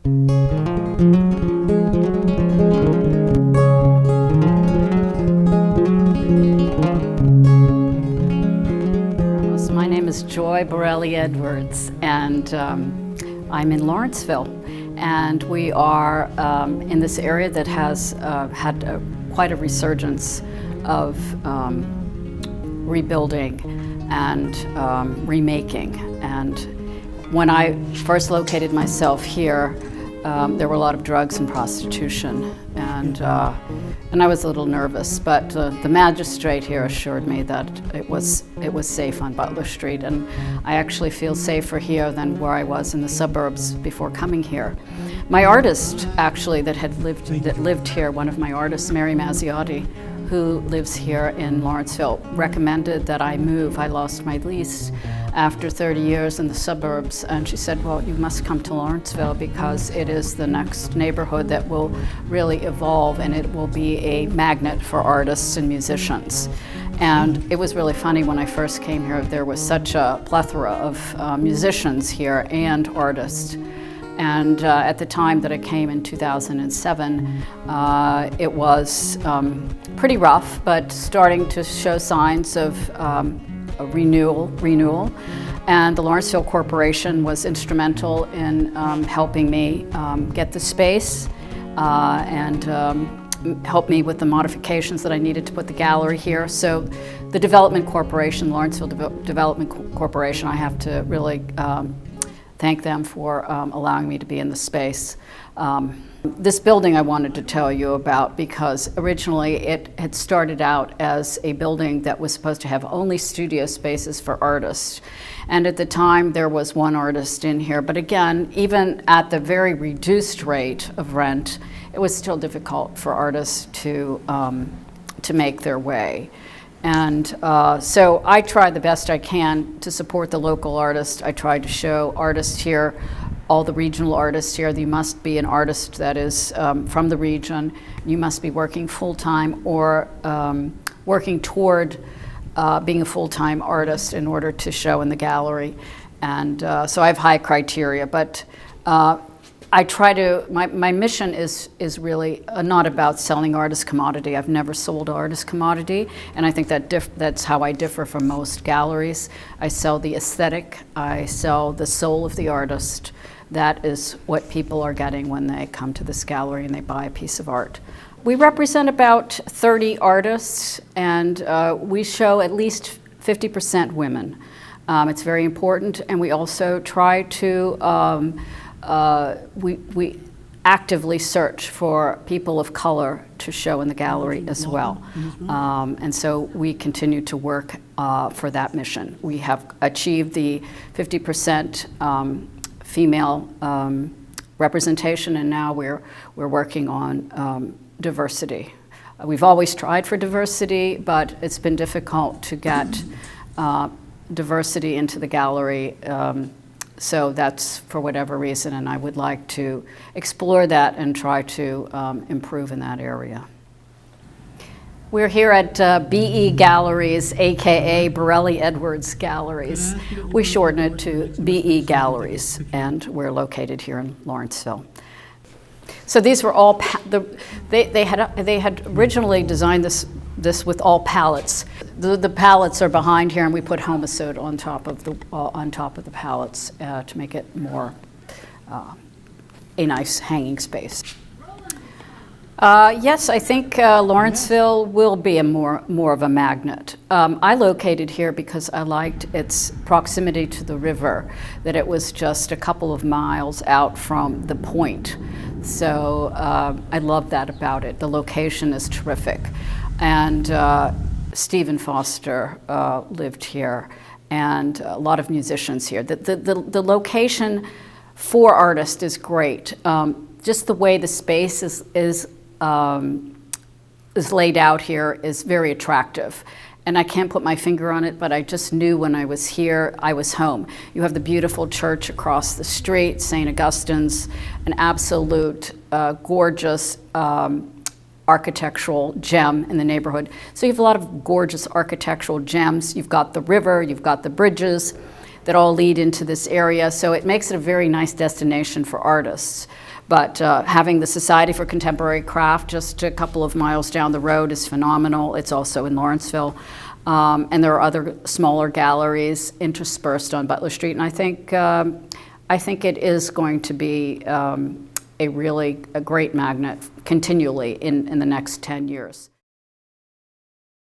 My name is Joy Borelli-Edwards, and I'm in Lawrenceville. And we are in this area that has had quite a resurgence of rebuilding and remaking. And when I first located myself here, there were a lot of drugs and prostitution, and I was a little nervous. But the magistrate here assured me that it was safe on Butler Street, and I actually feel safer here than where I was in the suburbs before coming here. My artist, actually, that lived here, one of my artists, Mary Mazziotti, who lives here in Lawrenceville, recommended that I move. I lost my lease after 30 years in the suburbs, and she said, well, you must come to Lawrenceville because it is the next neighborhood that will really evolve, and it will be a magnet for artists and musicians. And it was really funny when I first came here. There was such a plethora of musicians here and artists. And at the time that I came in 2007, it was pretty rough, but starting to show signs of a renewal. And the Lawrenceville Corporation was instrumental in helping me get the space and helped me with the modifications that I needed to put the gallery here. So the Development Corporation, Lawrenceville Development Corporation, I have to really thank them for allowing me to be in the space. This building I wanted to tell you about because originally it had started out as a building that was supposed to have only studio spaces for artists. And at the time there was one artist in here, but again, even at the very reduced rate of rent, it was still difficult for artists to make their way. And so I tried the best I can to support the local artists. I tried to show artists here, all the regional artists here, that you must be an artist that is from the region. You must be working full-time or working toward being a full-time artist in order to show in the gallery. And so I have high criteria, but I try to, my mission is really not about selling artist commodity. I've never sold artist commodity, and I think that's how I differ from most galleries. I sell the aesthetic, I sell the soul of the artist. That is what people are getting when they come to this gallery and they buy a piece of art. We represent about 30 artists, and we show at least 50% women. It's very important, and we also try to we actively search for people of color to show in the gallery as well. And so we continue to work for that mission. We have achieved the 50% female representation, and now we're working on diversity. We've always tried for diversity, but it's been difficult to get diversity into the gallery. So that's for whatever reason, and I would like to explore that and try to improve in that area. We're here at BE Galleries, AKA Borelli-Edwards Galleries. We shorten it to BE Galleries, and we're located here in Lawrenceville. So these were all, they had originally designed this with all palettes. The palettes are behind here, and we put Homicide on top of the palettes to make it more a nice hanging space. Yes, I think Lawrenceville will be more of a magnet. I located here because I liked its proximity to the river, that it was just a couple of miles out from the point. So I love that about it. The location is terrific. And Stephen Foster lived here, and a lot of musicians here. The location for artists is great. Just the way the space is laid out here is very attractive. And I can't put my finger on it, but I just knew when I was here, I was home. You have the beautiful church across the street, St. Augustine's, an absolute gorgeous architectural gem in the neighborhood. So you have a lot of gorgeous architectural gems. You've got the river, you've got the bridges. that all lead into this area. So it makes it a very nice destination for artists. But having the Society for Contemporary Craft just a couple of miles down the road is phenomenal. It's also in Lawrenceville. And there are other smaller galleries interspersed on Butler Street. And I think it is going to be a great magnet continually in the next 10 years.